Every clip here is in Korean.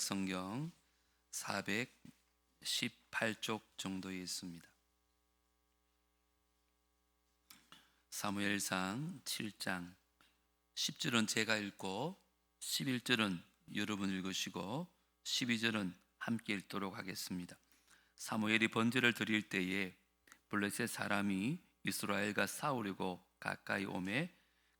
성경 418쪽 정도에 있습니다. 사무엘상 7장 10절은 제가 읽고 11절은 여러분 읽으시고 12절은 함께 읽도록 하겠습니다. 사무엘이 번제를 드릴 때에 블레셋 사람이 이스라엘과 싸우려고 가까이 오매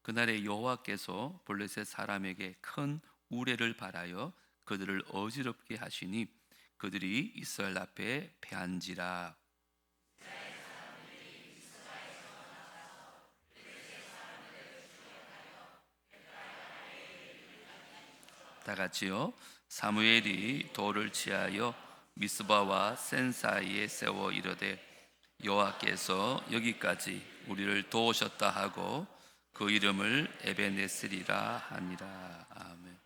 그날에 여호와께서 블레셋 사람에게 큰 우레를 발하여 그들을 어지럽게 하시니 그들이 이스라엘 앞에 패한지라. 다 같이요. 사무엘이 돌을 취하여 미스바와 센 사이에 세워 이르되 여호와께서 여기까지 우리를 도우셨다 하고 그 이름을 에베네스리라 하니라. 아멘.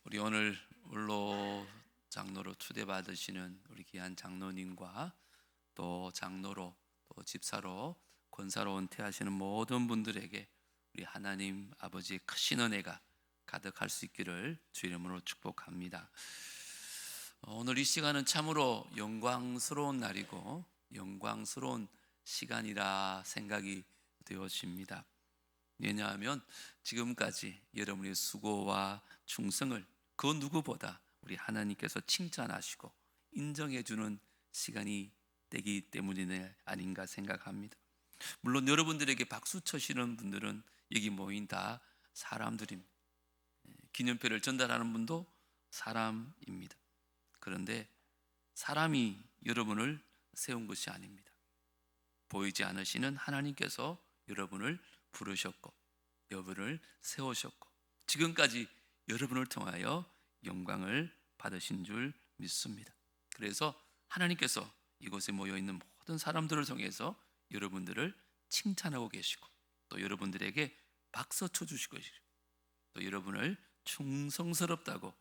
우리 오늘 원로 장로로 추대받으시는 우리 귀한 장로님과 또 장로로 또 집사로 권사로 은퇴하시는 모든 분들에게 우리 하나님 아버지의 크신 은혜가 가득할 수 있기를 주 이름으로 축복합니다. 오늘 이 시간은 참으로 영광스러운 날이고 영광스러운 시간이라 생각이 되어집니다. 왜냐하면 지금까지 여러분의 수고와 충성을 그 누구보다 우리 하나님께서 칭찬하시고 인정해 주는 시간이 되기 때문이 아닌가 생각합니다. 물론 여러분들에게 박수 쳐시는 분들은 여기 모인 다 사람들입니다. 기념표를 전달하는 분도 사람입니다. 그런데 사람이 여러분을 세운 것이 아닙니다. 보이지 않으시는 하나님께서 여러분을 부르셨고 여러분을 세우셨고 지금까지 여러분을 통하여 영광을 받으신 줄 믿습니다. 그래서 하나님께서 이곳에 모여있는 모든 사람들을 통해서 여러분들을 칭찬하고 계시고 또 여러분들에게 박수 쳐주시고 또 여러분을 충성스럽다고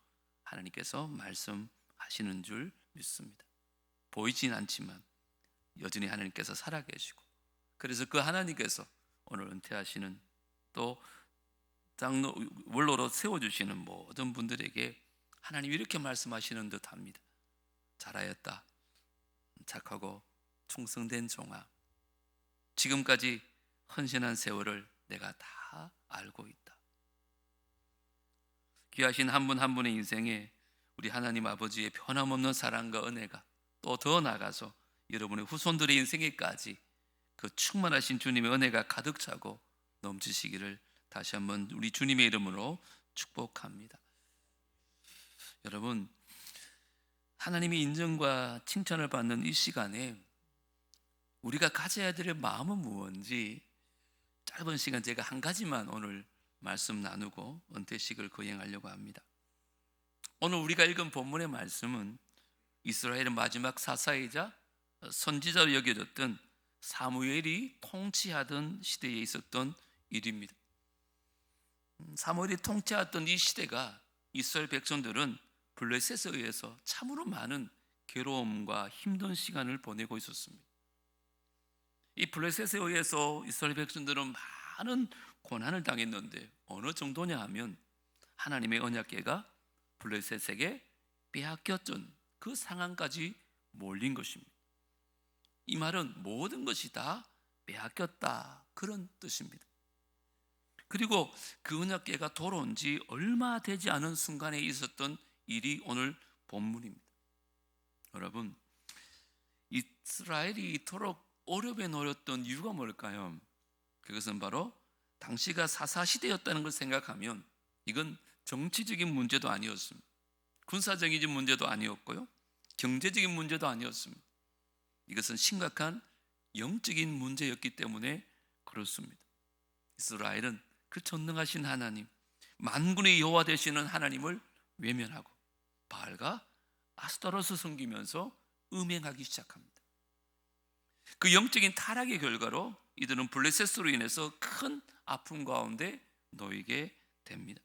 하나님께서 말씀하시는 줄 믿습니다. 보이진 않지만 여전히 하나님께서 살아계시고 그래서 그 하나님께서 오늘 은퇴하시는 또 장로 원로로 세워주시는 모든 분들에게 하나님이 이렇게 말씀하시는 듯합니다. 잘하였다. 착하고 충성된 종아. 지금까지 헌신한 세월을 내가 다 알고 있다. 귀하신 한 분 한 분의 인생에 우리 하나님 아버지의 변함없는 사랑과 은혜가 또 더 나아가서 여러분의 후손들의 인생에까지 그 충만하신 주님의 은혜가 가득 차고 넘치시기를 다시 한번 우리 주님의 이름으로 축복합니다. 여러분, 하나님의 인정과 칭찬을 받는 이 시간에 우리가 가져야 될 마음은 무엇인지 짧은 시간 제가 한 가지만 오늘 말씀 나누고 은퇴식을 거행하려고 합니다. 오늘 우리가 읽은 본문의 말씀은 이스라엘의 마지막 사사이자 선지자로 여겨졌던 사무엘이 통치하던 시대에 있었던 일입니다. 사무엘이 통치하던 이 시대가 이스라엘 백성들은 블레셋에 의해서 참으로 많은 괴로움과 힘든 시간을 보내고 있었습니다. 이 블레셋에 의해서 이스라엘 백성들은 많은 고난을 당했는데 어느 정도냐 하면 하나님의 언약궤가 블레셋에게 빼앗겼던 그 상황까지 몰린 것입니다. 이 말은 모든 것이 다 빼앗겼다 그런 뜻입니다. 그리고 그 언약궤가 돌아온 지 얼마 되지 않은 순간에 있었던 일이 오늘 본문입니다. 여러분, 이스라엘이 이토록 어렵게 놓였던 이유가 뭘까요? 그것은 바로 당시가 사사시대였다는 걸 생각하면 이건 정치적인 문제도 아니었습니다. 군사적인 문제도 아니었고요, 경제적인 문제도 아니었습니다. 이것은 심각한 영적인 문제였기 때문에 그렇습니다. 이스라엘은 그 전능하신 하나님, 만군의 여호와 되시는 하나님을 외면하고 바알과 아스타롯을 섬기면서 음행하기 시작합니다. 그 영적인 타락의 결과로 이들은 블레셋으로 인해서 큰 아픔 가운데 놓이게 됩니다.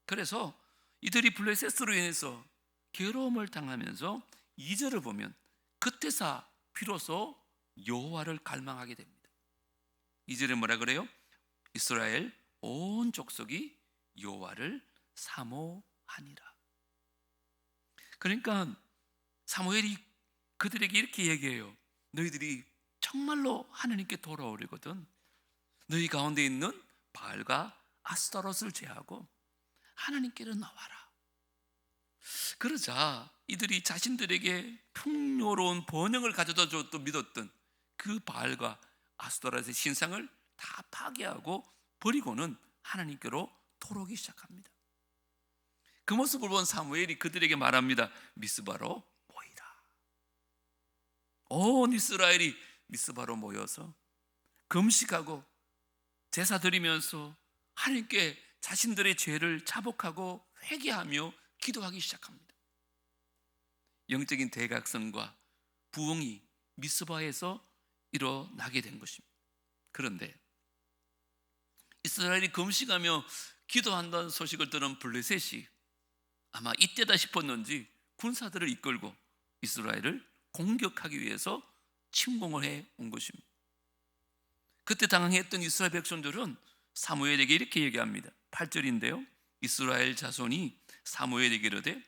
그래서 이들이 블레셋으로 인해서 괴로움을 당하면서 2절을 보면 그때서 비로소 여호와를 갈망하게 됩니다. 2절에 뭐라 그래요? 이스라엘 온 족속이 여호와를 사모하니라. 그러니까 사무엘이 그들에게 이렇게 얘기해요. 너희들이 정말로 하나님께 돌아오려거든 너희 가운데 있는 바알과 아스타롯을 제하고 하나님께로 나와라. 그러자 이들이 자신들에게 풍요로운 번영을 가져다 줬또 믿었던 그 바알과 아스타롯의 신상을 다 파괴하고 버리고는 하나님께로 돌아오기 시작합니다. 그 모습을 본 사무엘이 그들에게 말합니다. 미스바로 모이라. 온 이스라엘이 미스바로 모여서 금식하고 제사 드리면서 하나님께 자신들의 죄를 자복하고 회개하며 기도하기 시작합니다. 영적인 대각선과 부흥이 미스바에서 일어나게 된 것입니다. 그런데 이스라엘이 금식하며 기도한다는 소식을 들은 블레셋이 아마 이때다 싶었는지 군사들을 이끌고 이스라엘을 공격하기 위해서 침공을 해온 것입니다. 그때 당황했던 이스라엘 백성들은 사무엘에게 이렇게 얘기합니다. 8절인데요. 이스라엘 자손이 사무엘에게 이르되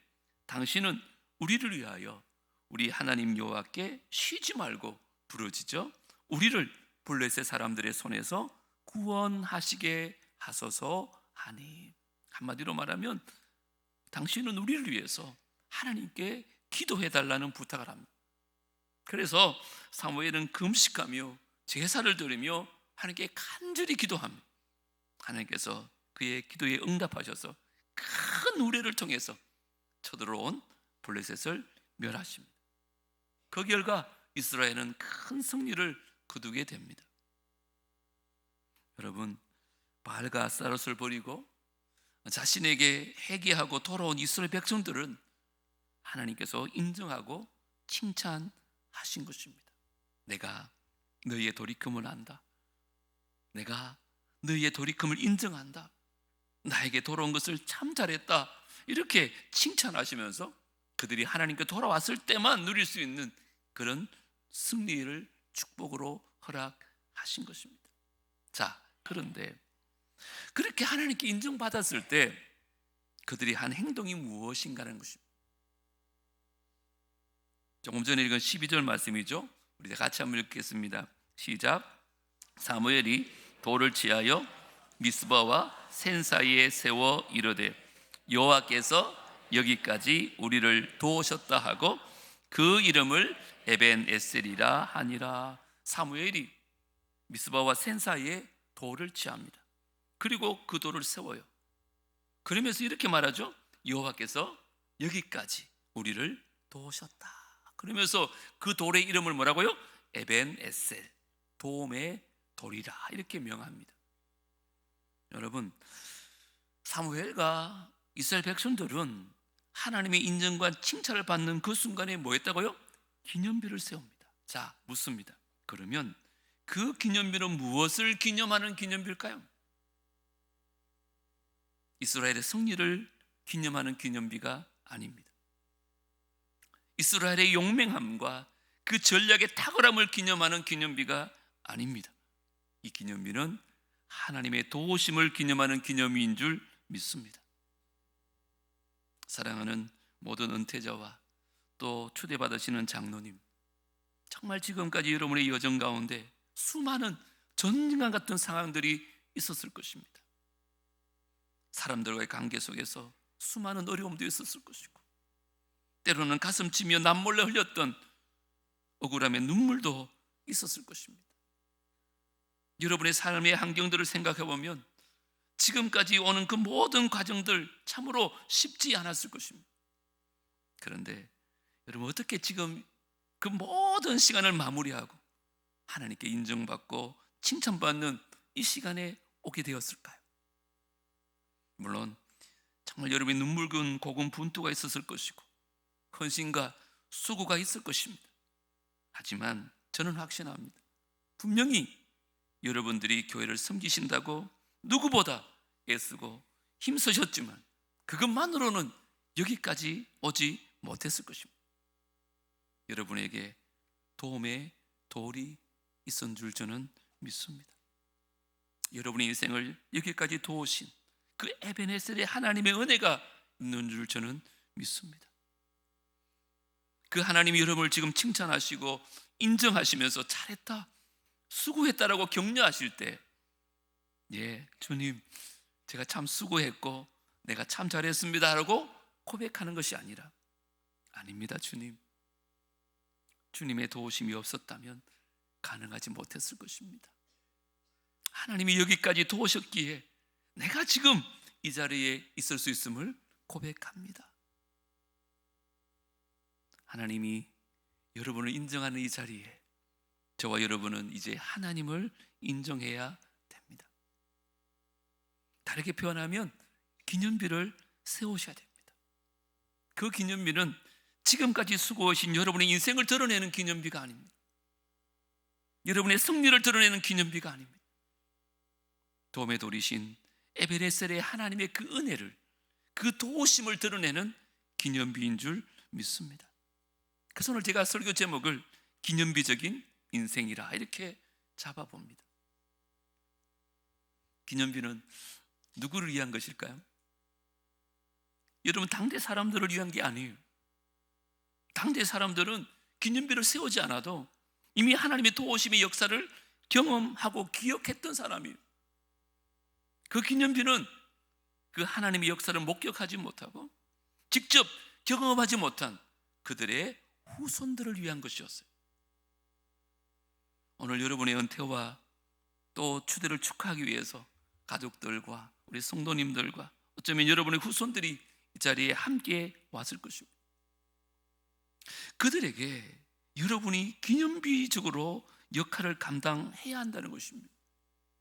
당신은 우리를 위하여 우리 하나님 여호와께 쉬지 말고 부르짖어 우리를 블레셋 사람들의 손에서 구원하시게 하소서 하니. 한마디로 말하면 당신은 우리를 위해서 하나님께 기도해달라는 부탁을 합니다. 그래서 사무엘은 금식하며 제사를 드리며 하나님께 간절히 기도합니다. 하나님께서 그의 기도에 응답하셔서 큰 우레를 통해서 쳐들어온 블레셋을 멸하십니다. 그 결과 이스라엘은 큰 승리를 거두게 됩니다. 여러분, 바알과 아스타롯을 버리고 자신에게 회개하고 돌아온 이스라엘 백성들은 하나님께서 인정하고 칭찬하신 것입니다. 내가 너희의 돌이킴을 안다. 내가 너희의 돌이킴을 인정한다. 나에게 돌아온 것을 참 잘했다. 이렇게 칭찬하시면서 그들이 하나님께 돌아왔을 때만 누릴 수 있는 그런 승리를 축복으로 허락하신 것입니다. 자, 그런데 그렇게 하나님께 인정받았을 때 그들이 한 행동이 무엇인가라는 것입니다. 조금 전에 읽은 12절 말씀이죠. 우리 같이 한번 읽겠습니다. 시작. 사무엘이 돌을 취하여 미스바와 센 사이에 세워 이르되 여호와께서 여기까지 우리를 도우셨다 하고 그 이름을 에벤에셀이라 하니라. 사무엘이 미스바와 센 사이에 돌을 취합니다. 그리고 그 돌을 세워요. 그러면서 이렇게 말하죠. 여호와께서 여기까지 우리를 도우셨다. 그러면서 그 돌의 이름을 뭐라고요? 에벤에셀, 도움의 돌이라 이렇게 명합니다. 여러분, 사무엘과 이스라엘 백성들은 하나님의 인정과 칭찬을 받는 그 순간에 뭐 했다고요? 기념비를 세웁니다. 자, 묻습니다. 그러면 그 기념비는 무엇을 기념하는 기념비일까요? 이스라엘의 승리를 기념하는 기념비가 아닙니다. 이스라엘의 용맹함과 그 전략의 탁월함을 기념하는 기념비가 아닙니다. 이 기념비는 하나님의 도우심을 기념하는 기념비인 줄 믿습니다. 사랑하는 모든 은퇴자와 또 초대받으시는 장로님, 정말 지금까지 여러분의 여정 가운데 수많은 전쟁과 같은 상황들이 있었을 것입니다. 사람들과의 관계 속에서 수많은 어려움도 있었을 것이고 때로는 가슴 치며 남몰래 흘렸던 억울함의 눈물도 있었을 것입니다. 여러분의 삶의 환경들을 생각해 보면 지금까지 오는 그 모든 과정들 참으로 쉽지 않았을 것입니다. 그런데 여러분 어떻게 지금 그 모든 시간을 마무리하고 하나님께 인정받고 칭찬받는 이 시간에 오게 되었을까요? 물론 정말 여러분의 눈물근 고군분투가 있었을 것이고 헌신과 수고가 있을 것입니다. 하지만 저는 확신합니다. 분명히 여러분들이 교회를 섬기신다고 누구보다 애쓰고 힘쓰셨지만 그것만으로는 여기까지 오지 못했을 것입니다. 여러분에게 도움의 돌이 있었는 줄 저는 믿습니다. 여러분의 인생을 여기까지 도우신 그 에벤에셀의 하나님의 은혜가 있는 줄 저는 믿습니다. 그 하나님이 여러분을 지금 칭찬하시고 인정하시면서 잘했다, 수고했다라고 격려하실 때, 예, 주님, 제가 참 수고했고 내가 참 잘했습니다 라고 고백하는 것이 아니라, 아닙니다 주님, 주님의 도우심이 없었다면 가능하지 못했을 것입니다. 하나님이 여기까지 도우셨기에 내가 지금 이 자리에 있을 수 있음을 고백합니다. 하나님이 여러분을 인정하는 이 자리에 저와 여러분은 이제 하나님을 인정해야 됩니다. 다르게 표현하면 기념비를 세우셔야 됩니다. 그 기념비는 지금까지 수고하신 여러분의 인생을 드러내는 기념비가 아닙니다. 여러분의 승리를 드러내는 기념비가 아닙니다. 도움의 돌이신 에베네셀의 하나님의 그 은혜를, 그 도우심을 드러내는 기념비인 줄 믿습니다. 그래서 오늘 제가 설교 제목을 기념비적인 인생이라 이렇게 잡아봅니다. 기념비는 누구를 위한 것일까요? 여러분, 당대 사람들을 위한 게 아니에요. 당대 사람들은 기념비를 세우지 않아도 이미 하나님의 도우심의 역사를 경험하고 기억했던 사람이에요. 그 기념비는 그 하나님의 역사를 목격하지 못하고 직접 경험하지 못한 그들의 후손들을 위한 것이었어요. 오늘 여러분의 은퇴와 또 추대를 축하하기 위해서 가족들과 우리 성도님들과 어쩌면 여러분의 후손들이 이 자리에 함께 왔을 것입니다. 그들에게 여러분이 기념비적으로 역할을 감당해야 한다는 것입니다.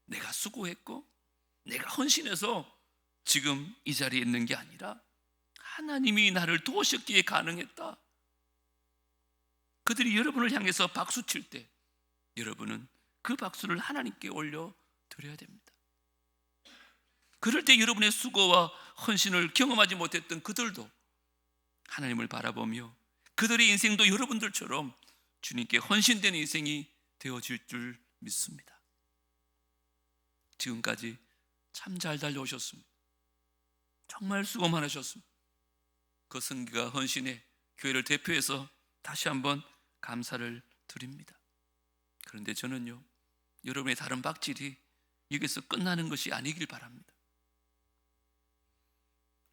내가 수고했고 내가 헌신해서 지금 이 자리에 있는 게 아니라 하나님이 나를 도우셨기에 가능했다. 그들이 여러분을 향해서 박수 칠 때 여러분은 그 박수를 하나님께 올려 드려야 됩니다. 그럴 때 여러분의 수고와 헌신을 경험하지 못했던 그들도 하나님을 바라보며 그들의 인생도 여러분들처럼 주님께 헌신된 인생이 되어질 줄 믿습니다. 지금까지 참 잘 달려오셨습니다. 정말 수고 많으셨습니다. 그 성기가 헌신에 교회를 대표해서 다시 한번 감사를 드립니다. 그런데 저는요, 여러분의 다른 박질이 여기서 끝나는 것이 아니길 바랍니다.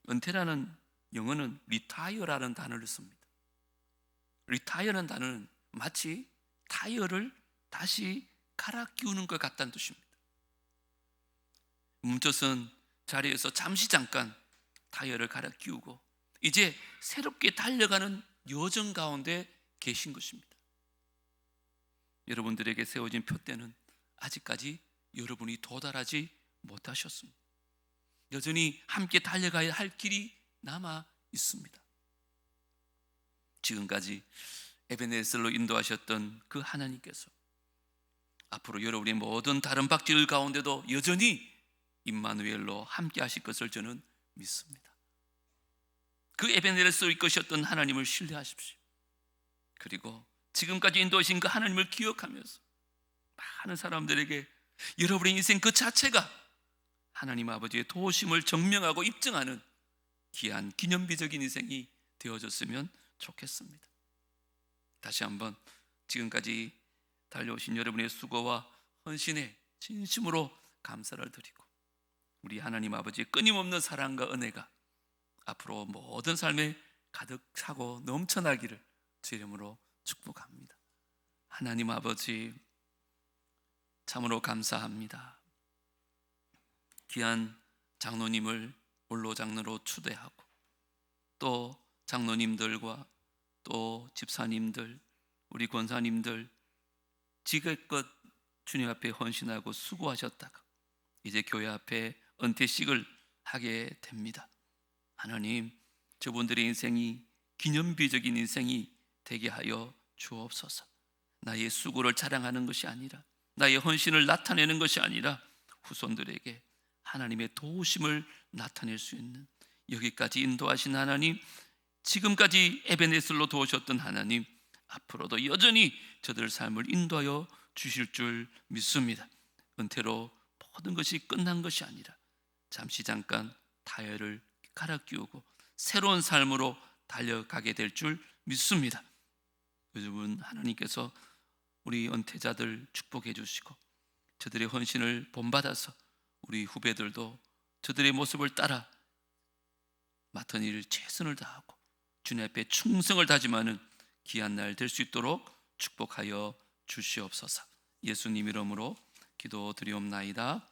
은퇴라는 영어는 retire라는 단어를 씁니다. retire라는 단어는 마치 타이어를 다시 갈아 끼우는 것 같다는 뜻입니다. 문뜻은 자리에서 잠깐 타이어를 갈아 끼우고 이제 새롭게 달려가는 여정 가운데 계신 것입니다. 여러분들에게 세워진 표대는 아직까지 여러분이 도달하지 못하셨습니다. 여전히 함께 달려가야 할 길이 남아 있습니다. 지금까지 에베네셀로 인도하셨던 그 하나님께서 앞으로 여러분의 모든 다른 박질 가운데도 여전히 임마누엘로 함께 하실 것을 저는 믿습니다. 그 에베네셀로 이끄셨던 하나님을 신뢰하십시오. 그리고 지금까지 인도하신 그 하나님을 기억하면서 많은 사람들에게 여러분의 인생 그 자체가 하나님 아버지의 도우심을 증명하고 입증하는 귀한 기념비적인 인생이 되어졌으면 좋겠습니다. 다시 한번 지금까지 달려오신 여러분의 수고와 헌신에 진심으로 감사를 드리고 우리 하나님 아버지의 끊임없는 사랑과 은혜가 앞으로 모든 삶에 가득 차고 넘쳐나기를 주 이름으로 축복합니다. 하나님 아버지, 참으로 감사합니다. 귀한 장로님을 원로 장로로 추대하고 또 장로님들과 또 집사님들, 우리 권사님들 지금껏 주님 앞에 헌신하고 수고하셨다가 이제 교회 앞에 은퇴식을 하게 됩니다. 하나님, 저분들의 인생이 기념비적인 인생이 되게 하여 주옵소서. 나의 수고를 자랑하는 것이 아니라, 나의 헌신을 나타내는 것이 아니라 후손들에게 하나님의 도우심을 나타낼 수 있는, 여기까지 인도하신 하나님, 지금까지 에베네셀로 도우셨던 하나님, 앞으로도 여전히 저들 삶을 인도하여 주실 줄 믿습니다. 은퇴로 모든 것이 끝난 것이 아니라 잠깐 타이어를 갈아 끼우고 새로운 삶으로 달려가게 될 줄 믿습니다. 요즘은 하나님께서 우리 은퇴자들 축복해 주시고 저들의 헌신을 본받아서 우리 후배들도 저들의 모습을 따라 맡은 일을 최선을 다하고 주님 앞에 충성을 다짐하는 귀한 날 될 수 있도록 축복하여 주시옵소서. 예수님 이름으로 기도드리옵나이다.